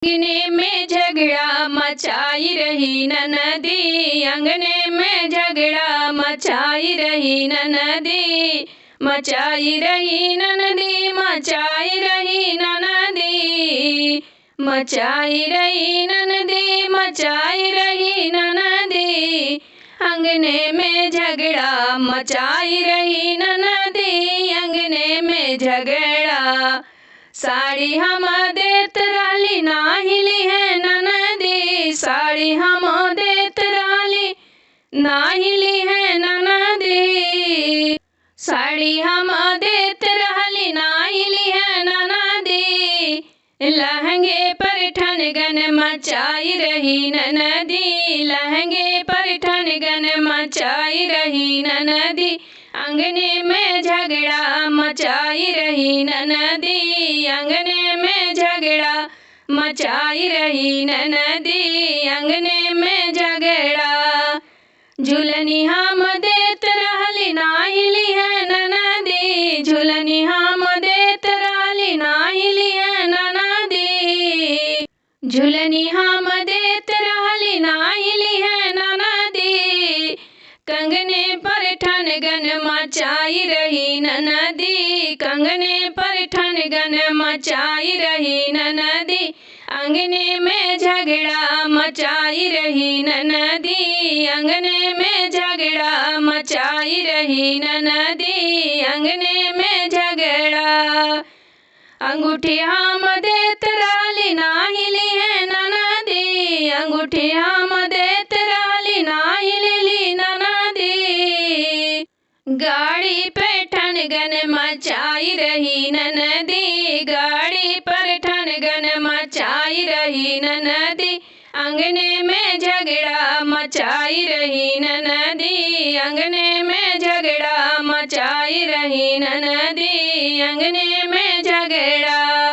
अंगने में झगड़ा मचाई रही ननदी, अंगने में झगड़ा मचाई रही ननदी, मचाई रही ननदी, मचाई रही ननदी, मचाई रही ननदी, मचाई रही ननदी, अंगने में झगड़ा मचाई रही ननदी, अंगने में झगड़ा। साड़ी हम देत रहली नाही ली है ननदी, साड़ी हम देत रहली नाही ली है ननदी, साड़ी हम देत रहली नाही ली है ननदी, लहंगे पर ठनगन मचाई रही ननदी, लहंगे पर ठनगन मचाई रही ननदी, अंगने में झगड़ा मचाई रही ननदी, अंगने में झगड़ा मचाई रही ननदी, अंगने में झगड़ा। झुलनी हम देत रहली नाही ली है ननदी, झुलनी हम देत रहली नाही ली है ननदी, झुलनी हम देत रहली नाही ली है ननदी, कंगने पर ठनगन मचाई रही ननदी, कंगने पर ठनगन मचाई रही ननदी, अंगने में झगड़ा मचाई रही ननदी, अंगने में झगड़ा मचाई रही ननदी, अंगने में झगड़ा। अंगूठी हम देत रहली नाही ली है ननदी, अंगूठी हम देत रहली नाही ली ननदी, गाड़ी पे ठनगन मचाई रही ननदी, गाड़ी पर ठनगन मचाई रही ननदी, अंगने में झगड़ा मचाई रही ननदी, अंगने में झगड़ा मचाई रही ननदी, अंगने में झगड़ा।